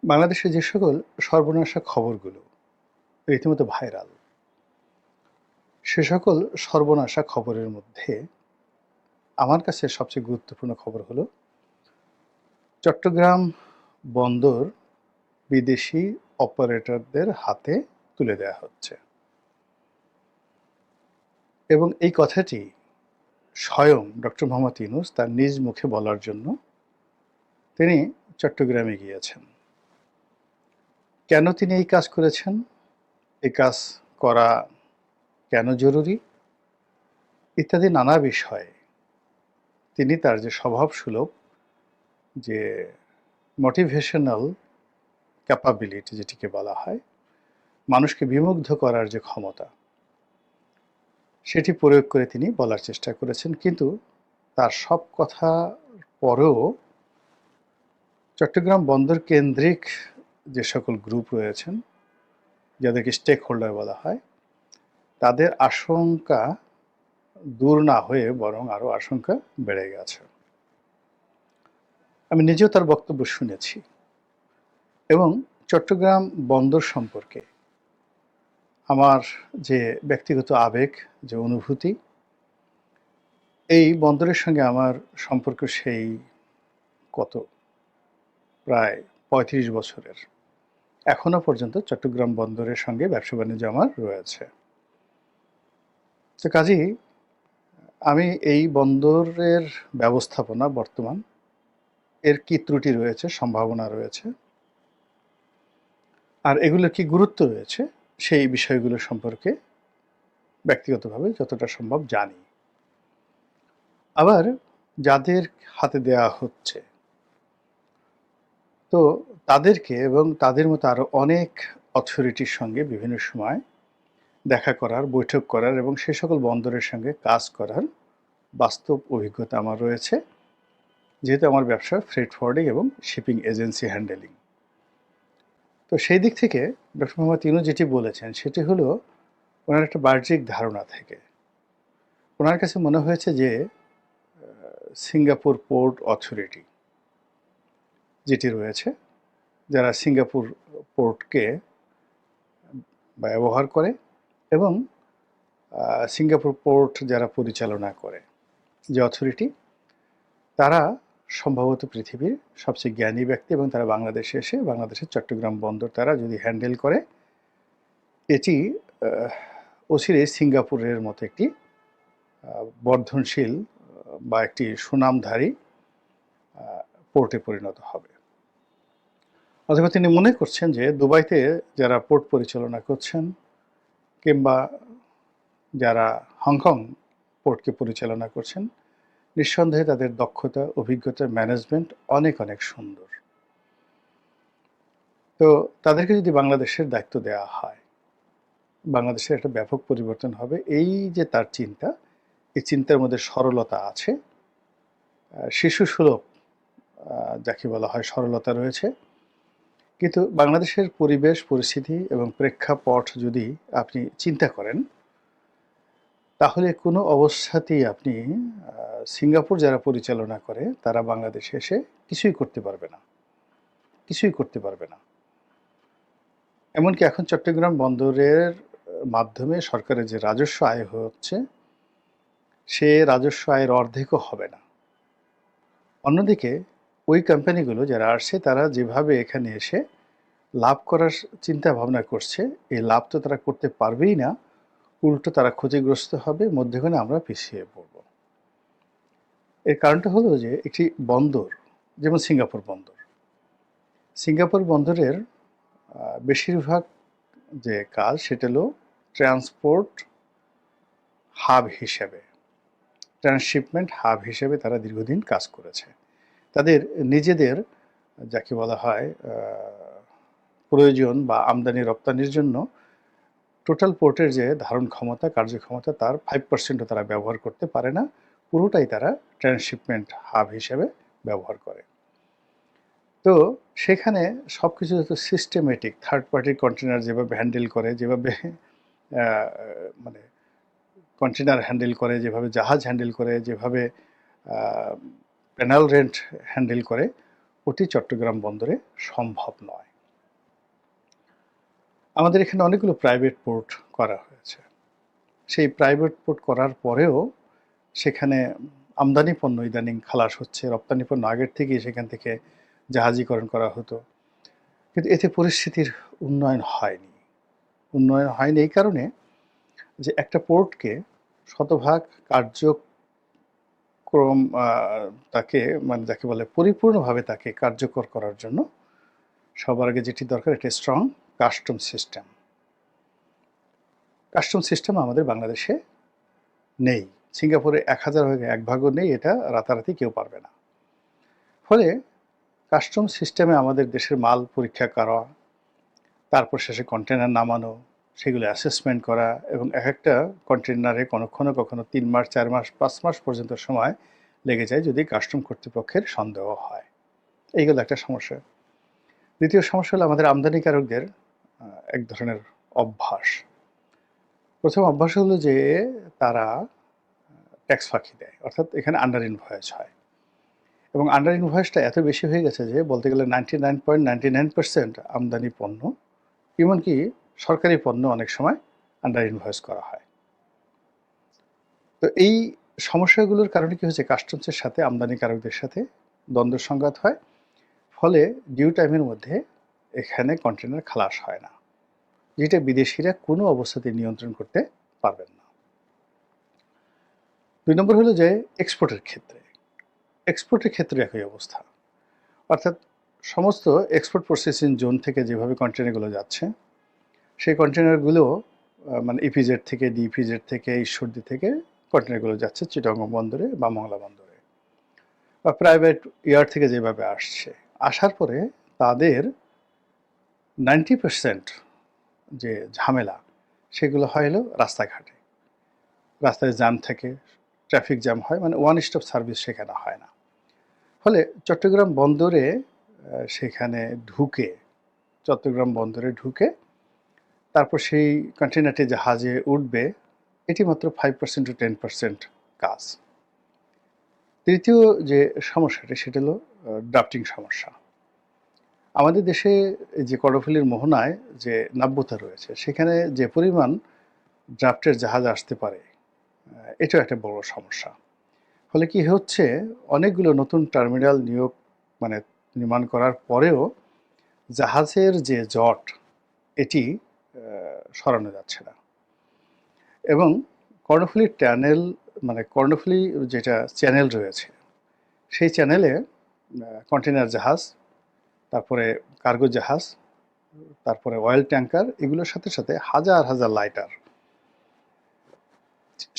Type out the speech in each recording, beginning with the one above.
বাংলাদেশে যে সকল সর্বনাশা খবরগুলো রীতিমতো ভাইরাল, সে সকল সর্বনাশা খবরের মধ্যে আমার কাছে সবচেয়ে গুরুত্বপূর্ণ খবর হলো চট্টগ্রাম বন্দর বিদেশি অপারেটরদের হাতে তুলে দেওয়া হচ্ছে। এবং এই কথাটি স্বয়ং ডক্টর মোহাম্মদ ইউনূস তার নিজ মুখে বলার জন্য তিনি চট্টগ্রামে গিয়েছেন। কেন তিনি এই কাজ করেছেন, এই কাজ করা কেন জরুরি ইত্যাদি নানা বিষয়ে তিনি তার যে স্বভাবসুলভ যে মোটিভেশনাল ক্যাপাবিলিটি যেটিকে বলা হয়, মানুষকে বিমুগ্ধ করার যে ক্ষমতা, সেটি প্রয়োগ করে তিনি বলার চেষ্টা করেছেন। কিন্তু তার সব কথা পরেও চট্টগ্রাম বন্দর কেন্দ্রিক যে সকল গ্রুপ রয়েছেন, যাদেরকে স্টেক হোল্ডার বলা হয়, তাদের আশঙ্কা দূর না হয়ে বরং আরও আশঙ্কা বেড়ে গেছে। আমি নিজেও তার বক্তব্য শুনেছি এবং চট্টগ্রাম বন্দর সম্পর্কে আমার যে ব্যক্তিগত আবেগ, যে অনুভূতি, এই বন্দরের সঙ্গে আমার সম্পর্ক সেই কত প্রায় ৩৫ বছরের। এখনো পর্যন্ত চট্টগ্রাম বন্দরের সঙ্গে ব্যবসা বাণিজ্য আমার রয়েছে। তো কাজেই আমি এই বন্দরের ব্যবস্থাপনা বর্তমান এর কি ত্রুটি রয়েছে, সম্ভাবনা রয়েছে, আর এগুলোর কি গুরুত্ব রয়েছে, সেই বিষয়গুলো সম্পর্কে ব্যক্তিগতভাবে যতটা সম্ভব জানি। আবার যাদের হাতে দেয়া হচ্ছে, তো তাদেরকে এবং তাদের মতো আরও অনেক অথরিটির সঙ্গে বিভিন্ন সময় দেখা করার, বৈঠক করার এবং সে সকল বন্দরের সঙ্গে কাজ করার বাস্তব অভিজ্ঞতা আমার রয়েছে, যেহেতু আমার ব্যবসা ফ্রেট ফরওয়ার্ডিং এবং শিপিং এজেন্সি হ্যান্ডেলিং। তো সেই দিক থেকে ডক্টর মোহাম্মদ ইউনূস যেটি বলেছেন সেটি হলো ওনার একটা বাহ্যিক ধারণা থেকে ওনার কাছে মনে হয়েছে যে সিঙ্গাপুর পোর্ট অথরিটি যেটি রয়েছে, যারা সিঙ্গাপুর পোর্টকে ব্যবহার করে এবং সিঙ্গাপুর পোর্ট যারা পরিচালনা করে, যে অথরিটি, তারা সম্ভবত পৃথিবীর সবচেয়ে জ্ঞানী ব্যক্তি এবং তারা বাংলাদেশে এসে বাংলাদেশের চট্টগ্রাম বন্দর তারা যদি হ্যান্ডেল করে, এটি অচিরেই সিঙ্গাপুরের মতো একটি বর্ধনশীল বা একটি সুনামধারী পোর্টে পরিণত হবে। অথবা তিনি মনে করছেন যে দুবাইতে যারা পোর্ট পরিচালনা করছেন কিংবা যারা হংকং পোর্টকে পরিচালনা করছেন, নিঃসন্দেহে তাদের দক্ষতা, অভিজ্ঞতা, ম্যানেজমেন্ট অনেক অনেক সুন্দর। তো তাদেরকে যদি বাংলাদেশের দায়িত্ব দেওয়া হয়, বাংলাদেশের একটা ব্যাপক পরিবর্তন হবে। এই যে তার চিন্তা, এই চিন্তার মধ্যে সরলতা আছে, শিশুসুলভ যাকে বলা হয় সরলতা রয়েছে। কিন্তু বাংলাদেশের পরিবেশ পরিস্থিতি এবং প্রেক্ষাপট যদি আপনি চিন্তা করেন, তাহলে কোনো অবস্থাতেই আপনি সিঙ্গাপুর যারা পরিচালনা করে তারা বাংলাদেশে এসে কিছুই করতে পারবে না, কিছুই করতে পারবে না। এমনকি এখন চট্টগ্রাম বন্দরের মাধ্যমে সরকারের যে রাজস্ব আয় হচ্ছে, সে রাজস্ব আয়ের অর্ধেকও হবে না। অন্যদিকে ওই কোম্পানিগুলো যারা আসছে তারা যেভাবে এখানে এসে লাভ করার চিন্তা ভাবনা করছে, এই লাভ তো তারা করতে পারবেই না, উল্টো তারা ক্ষতিগ্রস্ত হবে, মধ্যখানে আমরা পিছিয়ে পড়ব। এর কারণটা হলো যে একটি বন্দর যেমন সিঙ্গাপুর বন্দর, সিঙ্গাপুর বন্দরের বেশিরভাগ যে কাজ সেটা হলো ট্রান্সপোর্ট হাব হিসেবে, ট্রান্সশিপমেন্ট হাব হিসেবে তারা দীর্ঘদিন কাজ করেছে। তাদের নিজেদের যাকে বলা হয় প্রয়োজন বা আমদানি রপ্তানির জন্য টোটাল পোর্টের যে ধারণ ক্ষমতা, কার্যক্ষমতা, তার 5%ও তারা ব্যবহার করতে পারে না, পুরোটাই তারা ট্রান্সশিপমেন্ট হাব হিসেবে ব্যবহার করে। তো সেখানে সব কিছু যত সিস্টেমেটিক, থার্ড পার্টির কন্টেনার যেভাবে হ্যান্ডেল করে, যেভাবে মানে কন্টেনার হ্যান্ডেল করে, যেভাবে জাহাজ হ্যান্ডেল করে, যেভাবে প্যানেল রেন্ট হ্যান্ডেল করে, ওটি চট্টগ্রাম বন্দরে সম্ভব নয়। আমাদের এখানে অনেকগুলো প্রাইভেট পোর্ট করা হয়েছে। সেই প্রাইভেট পোর্ট করার পরেও সেখানে আমদানি পণ্য ইদানিং খালাস হচ্ছে, রপ্তানি পণ্য আগের থেকেই সেখান থেকে জাহাজীকরণ করা হতো। কিন্তু এতে পরিস্থিতির উন্নয়ন হয়নি। উন্নয়ন হয়নি এই কারণে যে একটা পোর্টকে শতভাগ কার্যক্রম তাকে মানে যাকে বলে পরিপূর্ণভাবে তাকে কার্যকর করার জন্য সবার আগে যেটি দরকার একটা strong custom system. Custom system আমাদের বাংলাদেশে নেই। সিঙ্গাপুরে 1000 হয়ে 1 ভাগও নেই, এটা রাতারাতি কেউ পারবে না। ফলে কাস্টম সিস্টেমে আমাদের দেশের মাল পরীক্ষা করা, তারপর শেষে কন্টেনার নামানো, সেগুলো অ্যাসেসমেন্ট করা এবং এক একটা কন্টেনারে কখনো 3 মাস 4 মাস 5 মাস পর্যন্ত সময় লেগে যায় যদি কাস্টম কর্তৃপক্ষের সন্দেহ হয়। এইগুলো একটা সমস্যা। দ্বিতীয় সমস্যা হলো আমাদের আমদানিকারকদের এক ধরনের অভ্যাস। প্রথম অভ্যাস হলো যে তারা ট্যাক্স ফাঁকি দেয়, অর্থাৎ এখানে আন্ডার ইনভয়েস হয় এবং আন্ডার ইনভয়েসটা এত বেশি হয়ে গেছে যে বলতে গেলে 99.99% আমদানি পণ্য, এমনকি সরকারি পণ্য অনেক সময় আন্ডার ইনভয়েস করা হয়। তো এই সমস্যাগুলোর কারণে কি হচ্ছে, কাস্টমসের সাথে আমদানিকারকদের সাথে দ্বন্দ্ব সংঘাত হয়, ফলে ডিউ টাইমের মধ্যে এখানে কন্টেনার খালাস হয় না, যেটা বিদেশিরা কোনো অবস্থাতে নিয়ন্ত্রণ করতে পারবেন না। 2 নম্বর হলো যে এক্সপোর্টের ক্ষেত্রে একই অবস্থা, অর্থাৎ সমস্ত এক্সপোর্ট প্রসেসিং জোন থেকে যেভাবে কন্টেনারগুলো যাচ্ছে, সেই কন্টেনারগুলো মানে ইপিজেড থেকে, ডিপিজেড থেকে, ঈশ্বরদী থেকে কন্টেনারগুলো যাচ্ছে চিটাগং বন্দরে বা মংলা বন্দরে বা প্রাইভেট ইয়ার্ড থেকে যেভাবে আসছে, আসার পরে তাদের 90% যে ঝামেলা সেগুলো হয় হলো রাস্তাঘাটে। রাস্তায় জ্যাম থাকে, ট্রাফিক জ্যাম হয়, মানে ওয়ান স্টপ সার্ভিস সেখানে হয় না। ফলে চট্টগ্রাম বন্দরে সেখানে ঢুকে তারপর সেই কন্টেনারটি জাহাজে উঠবে, এটি মাত্র 5% to 10% কাজ। তৃতীয় যে সমস্যাটি সেটা হলো ড্রাফটিং সমস্যা। আমাদের দেশে যে কর্ণফুলীর মোহনায় যে নাব্যতা রয়েছে, সেখানে যে পরিমাণ ড্রাফটের জাহাজ আসতে পারে, এটাও একটা বড় সমস্যা। ফলে কি হচ্ছে, অনেকগুলো নতুন টার্মিনাল মানে নির্মাণ করার পরেও জাহাজের যে জট, এটি সরানো যাচ্ছে না এবং কর্ণফুলী ট্যানেল মানে কর্ণফুলী যেটা চ্যানেল রয়েছে, সেই চ্যানেলে কন্টেনার জাহাজ, তারপরে কার্গো জাহাজ, তারপরে অয়েল ট্যাঙ্কার, এগুলোর সাথে সাথে হাজার হাজার লাইটার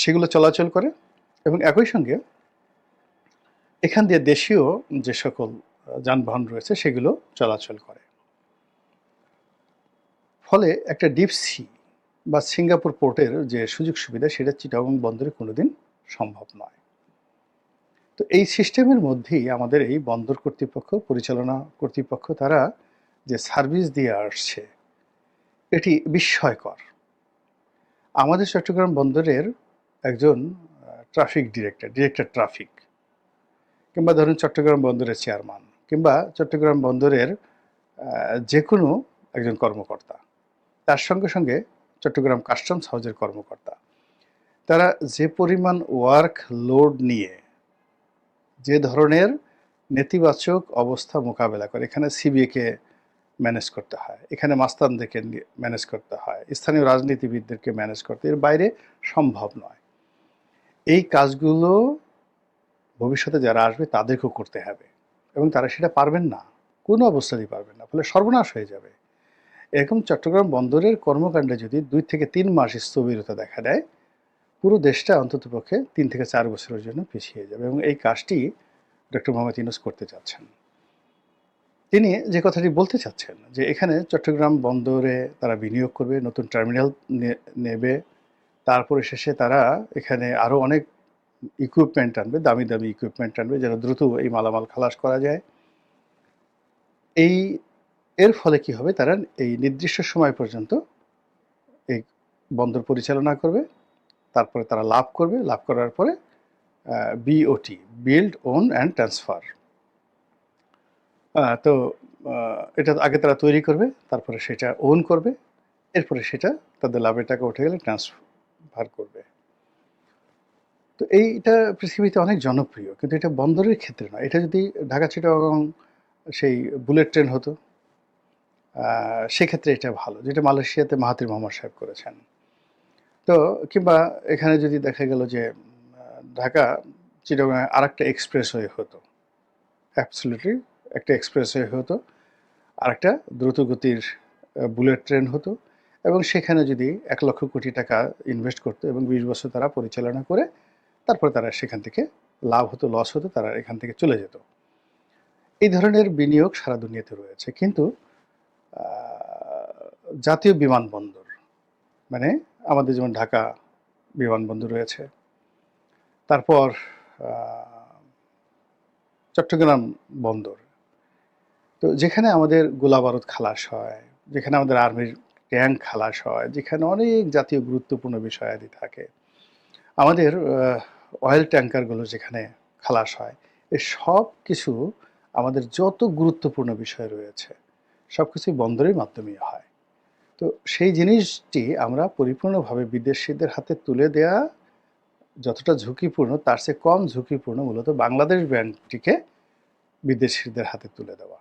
সেগুলো চলাচল করে এবং একই সঙ্গে এখান দিয়ে দেশীয় যে সকল যানবাহন রয়েছে সেগুলো চলাচল করে। ফলে একটা ডিপ সি বা সিঙ্গাপুর পোর্টের যে সুযোগ সুবিধা, সেটা চিটাগং বন্দরে কোনোদিন সম্ভব নয়। তো এই সিস্টেমের মধ্যেই আমাদের এই বন্দর কর্তৃপক্ষ, পরিচালনা কর্তৃপক্ষ, তারা যে সার্ভিস দিয়ে আসছে, এটি বিস্ময়কর। আমাদের চট্টগ্রাম বন্দরের একজন ডিরেক্টর ট্রাফিক, কিংবা ধরুন চট্টগ্রাম বন্দরের চেয়ারম্যান, কিংবা চট্টগ্রাম বন্দরের যে কোনো একজন কর্মকর্তা, তার সঙ্গে সঙ্গে চট্টগ্রাম কাস্টমস হাউজের কর্মকর্তা, তারা যে পরিমাণ ওয়ার্ক লোড নিয়ে যে ধরনের নেতিবাচক অবস্থা মোকাবেলা করে, এখানে সিবিএকে ম্যানেজ করতে হয়, এখানে মাস্তানদেরকে ম্যানেজ করতে হয়, স্থানীয় রাজনীতিবিদদেরকে ম্যানেজ করতে, এর বাইরে সম্ভব নয়। এই কাজগুলো ভবিষ্যতে যারা আসবে তাদেরকেও করতে হবে এবং তারা সেটা পারবেন না, কোনো অবস্থাতেই পারবেন না, ফলে সর্বনাশ হয়ে যাবে। এরকম চট্টগ্রাম বন্দরের কর্মকাণ্ডে যদি 2 থেকে 3 মাস স্থবিরতা দেখা দেয়, পুরো দেশটা অন্ততপক্ষে 3 থেকে 4 বছরের জন্য পিছিয়ে যাবে এবং এই কাজটি ডক্টর মোহাম্মদ ইউনূস করতে চাচ্ছেন। তিনি যে কথাটি বলতে চাচ্ছেন যে এখানে চট্টগ্রাম বন্দরে তারা বিনিয়োগ করবে, নতুন টার্মিনাল নেবে, তারপরে শেষে তারা এখানে আরও অনেক ইকুইপমেন্ট আনবে, দামি দামি ইকুইপমেন্ট আনবে, যেন দ্রুত এই মালামাল খালাস করা যায়। এর ফলে কি হবে, তারা এই নির্দিষ্ট সময় পর্যন্ত এই বন্দর পরিচালনা করবে, তারপরে তারা লাভ করবে, লাভ করার পরে BOT, build, own and transfer, তো এটা আগে তারা তৈরি করবে, তারপরে সেটা ওন করবে, এরপরে সেটা তাদের লাভের টাকা উঠে গেলে ট্রান্সফার করবে। তো এইটা পৃথিবীতে অনেক জনপ্রিয়, কিন্তু এটা বন্দরের ক্ষেত্রে নয়। এটা যদি ঢাকা চিটাগং সেই বুলেট ট্রেন হতো, সেক্ষেত্রে এটা ভালো, যেটা মালয়েশিয়াতে মাহাথির মোহাম্মদ সাহেব করেছেন। তো কিংবা এখানে যদি দেখা গেল যে ঢাকা চিটাগং আরেকটা এক্সপ্রেসওয়ে হতো, অ্যাবসলিউটলি একটা এক্সপ্রেসওয়ে হতো, আরেকটা দ্রুতগতির বুলেট ট্রেন হতো, এবং সেখানে যদি 1,00,000 কোটি টাকা ইনভেস্ট করতো এবং 20 বছর তারা পরিচালনা করে তারপরে তারা সেখান থেকে লাভ হতো, লস হতো, তারা এখান থেকে চলে যেত। এই ধরনের বিনিয়োগ সারা দুনিয়াতে রয়েছে। কিন্তু জাতীয় বিমানবন্দর, মানে আমাদের যেমন ঢাকা বিমানবন্দর রয়েছে, তারপর চট্টগ্রাম বন্দর, তো যেখানে আমাদের গোলাবারুদ খালাস হয়, যেখানে আমাদের আর্মির ট্যাঙ্ক খালাস হয়, যেখানে অনেক জাতীয় গুরুত্বপূর্ণ বিষয়াদি থাকে, আমাদের অয়েল ট্যাঙ্কারগুলো যেখানে খালাস হয়, এই সব কিছু আমাদের যত গুরুত্বপূর্ণ বিষয় রয়েছে সব কিছুই বন্দরের মাধ্যমেই হয়। তো সেই জিনিসটি আমরা পরিপূর্ণভাবে বিদেশিদের হাতে তুলে দেয়া যতটা ঝুঁকিপূর্ণ, তার চেয়ে কম ঝুঁকিপূর্ণ মূলত বাংলাদেশ ব্যাংকটিকে বিদেশিদের হাতে তুলে দেওয়া,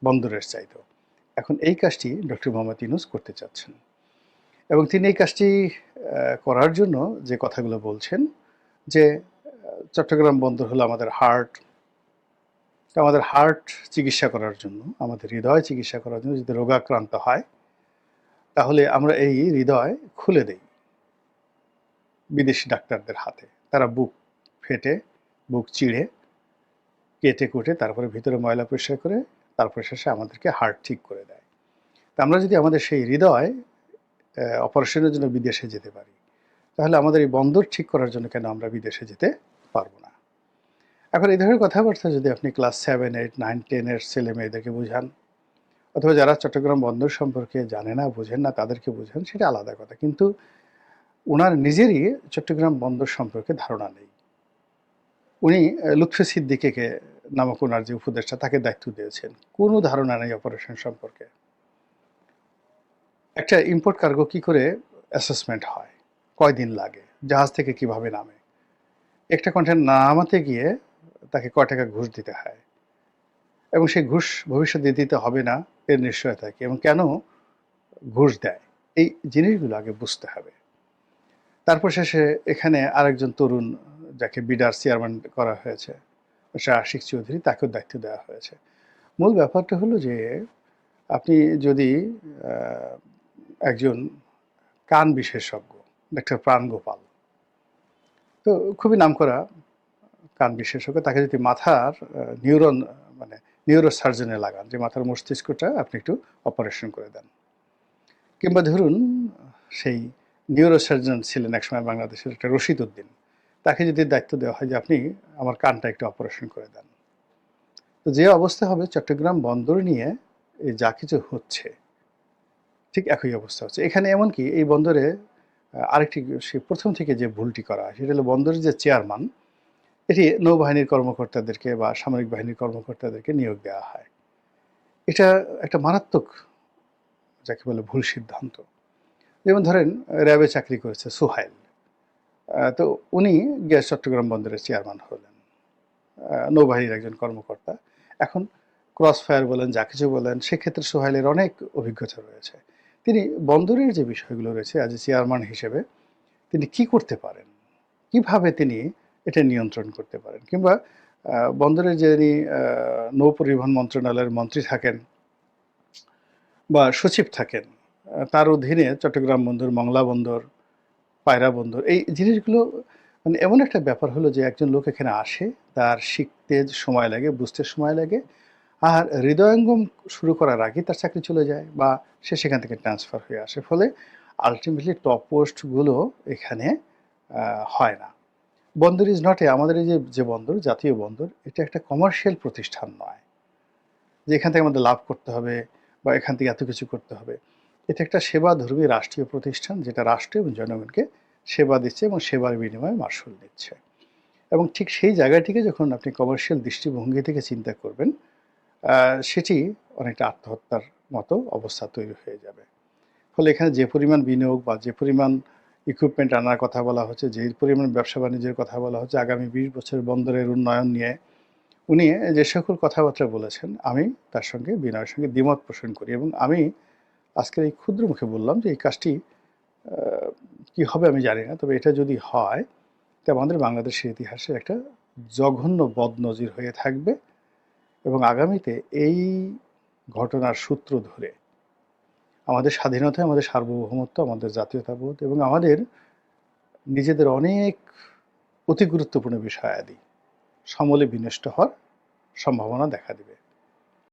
বন্দরের চাইতেও। এখন এই কাজটি ডক্টর মোহাম্মদ ইউনূস করতে চাচ্ছেন, এবং তিনি এই কাজটি করার জন্য যে কথাগুলো বলছেন যে চট্টগ্রাম বন্দর হলো আমাদের হার্ট, আমাদের হার্ট চিকিৎসা করার জন্য, আমাদের হৃদয় চিকিৎসা করার জন্য যদি রোগাক্রান্ত হয়, তাহলে আমরা এই হৃদয় খুলে দেই বিদেশি ডাক্তারদের হাতে। তারা বুক ফেটে, বুক চিড়ে, কেটে কুটে তারপরে ভিতরে ময়লা পরিষ্কার করে তারপরে শেষে আমাদেরকে হার্ট ঠিক করে দেয়। তা আমরা যদি আমাদের সেই হৃদয় অপারেশনের জন্য বিদেশে যেতে পারি, তাহলে আমাদের এই বন্দর ঠিক করার জন্য কেন আমরা বিদেশে যেতে পারবো না? এখন এই ধরনের কথাবার্তা যদি আপনি ক্লাস 7, 8, 9, 10 এর ছেলে মেয়েদেরকে বোঝান, অথবা যারা চট্টগ্রাম বন্দর সম্পর্কে জানে না, বোঝেন না, তাদেরকে বোঝান, সেটা আলাদা কথা। কিন্তু ওনার নিজেরই চট্টগ্রাম বন্দর সম্পর্কে ধারণা নেই। উনি লুৎফি সিদ্দিকীকে নামক ওনার যে উপদেষ্টা, তাকে দায়িত্ব দিয়েছেন, কোনো ধারণা নেই অপারেশন সম্পর্কে। একটা ইম্পোর্ট কার্গো কি করে অ্যাসেসমেন্ট হয়, কয়দিন লাগে, জাহাজ থেকে কিভাবে নামে, একটা কন্টেনার নামাতে গিয়ে তাকে কয় টাকা ঘুষ দিতে হয়, এবং সেই ঘুষ ভবিষ্যতে দিতে হবে না এর নিশ্চয়তা কি, এবং কেন ঘুষ দেয়, এই জিনিসগুলো আগে বুঝতে হবে। তারপর শেষে এখানে আরেকজন তরুণ, যাকে বিডার চেয়ারম্যান করা হয়েছে, শাহ আশিক চৌধুরী, তাকেও দায়িত্ব দেওয়া হয়েছে। মূল ব্যাপারটা হলো যে আপনি যদি একজন কান বিশেষজ্ঞ, ডাক্তার প্রাণগোপাল, তো খুবই নামকরা কান বিশেষজ্ঞ, তাকে যদি মাথার নিউরন মানে নিউরো সার্জনে লাগান, যে মাথার মস্তিষ্কটা আপনি একটু অপারেশন করে দেন, কিংবা ধরুন সেই নিউরো সার্জন ছিলেন একসময় বাংলাদেশের একটা রশিদ উদ্দিন, তাকে যদি দায়িত্ব দেওয়া হয় যে আপনি আমার কানটা একটু অপারেশন করে দেন, তো যে অবস্থা হবে চট্টগ্রাম বন্দর নিয়ে এই যা কিছু হচ্ছে ঠিক একই অবস্থা হচ্ছে এখানে। এমনকি এই বন্দরে আরেকটি, সে প্রথম থেকে যে ভুলটি করা হয় সেটা হলো বন্দরের যে চেয়ারম্যান, এটি নৌবাহিনীর কর্মকর্তাদেরকে বা সামরিক বাহিনীর কর্মকর্তাদেরকে নিয়োগ দেওয়া হয়। এটা একটা মারাত্মক, যাকে বলে ভুল সিদ্ধান্ত। যেমন ধরেন র্যাবে চাকরি করেছে সোহাইল, তো উনি গিয়ে চট্টগ্রাম বন্দরের চেয়ারম্যান হলেন, নৌবাহিনীর একজন কর্মকর্তা। এখন ক্রস ফায়ার বলেন, যা কিছু বলেন, সেক্ষেত্রে সোহাইলের অনেক অভিজ্ঞতা রয়েছে। তিনি বন্দরের যে বিষয়গুলো রয়েছে আজ চেয়ারম্যান হিসেবে তিনি কি করতে পারেন, কিভাবে তিনি এটা নিয়ন্ত্রণ করতে পারেন, কিংবা বন্দরের যিনি নৌ পরিবহন মন্ত্রণালয়ের মন্ত্রী থাকেন বা সচিব থাকেন, তার অধীনে চট্টগ্রাম বন্দর, মংলা বন্দর, পায়রা বন্দর, এই জিনিসগুলো মানে এমন একটা ব্যাপার হলো যে একজন লোক এখানে আসে, তার শিখতে সময় লাগে, বুঝতে সময় লাগে, আর হৃদয়ঙ্গম শুরু করার আগে তার চাকরি চলে যায় বা সে সেখান থেকে ট্রান্সফার হয়ে আসে। ফলে আলটিমেটলি টপ পোস্টগুলো এখানে হয় না। বন্দর ইজ নট এ, আমাদের এই যে বন্দর, জাতীয় বন্দর, এটা একটা কমার্শিয়াল প্রতিষ্ঠান নয় যে এখান থেকে আমাদের লাভ করতে হবে বা এখান থেকে এত কিছু করতে হবে। এটা একটা সেবাধর্মী রাষ্ট্রীয় প্রতিষ্ঠান, যেটা রাষ্ট্র এবং জনগণকে সেবা দিচ্ছে এবং সেবার বিনিময়ে মাশুল দিচ্ছে। এবং ঠিক সেই জায়গাটিকে যখন আপনি কমার্শিয়াল দৃষ্টিভঙ্গি থেকে চিন্তা করবেন, সেটি অনেকটা আত্মহত্যার মতো অবস্থা তৈরি হয়ে যাবে। ফলে এখানে যে পরিমাণ বিনিয়োগ বা যে পরিমাণ ইকুইপমেন্ট আনার কথা বলা হচ্ছে, যে পরিমাণ ব্যবসা বাণিজ্যের কথা বলা হচ্ছে, আগামী 20 বছর বন্দরের উন্নয়ন নিয়ে উনি যে সকল কথাবার্তা বলেছেন, আমি তার সঙ্গে বিনয়ের সঙ্গে দ্বিমত পোষণ করি এবং আমি আজকের এই ক্ষুদ্র মুখে বললাম যে এই কাজটি কি হবে আমি জানি না। তবে এটা যদি হয়, তা আমাদের বাংলাদেশের ইতিহাসে একটা জঘন্য বদনজির হয়ে থাকবে এবং আগামীতে এই ঘটনার সূত্র ধরে আমাদের স্বাধীনতা, আমাদের সার্বভৌমত্ব, আমাদের জাতীয়তাবোধ এবং আমাদের নিজেদের অনেক অতি গুরুত্বপূর্ণ বিষয়াদি সমূলে বিনষ্ট হওয়ার সম্ভাবনা দেখা দিবে।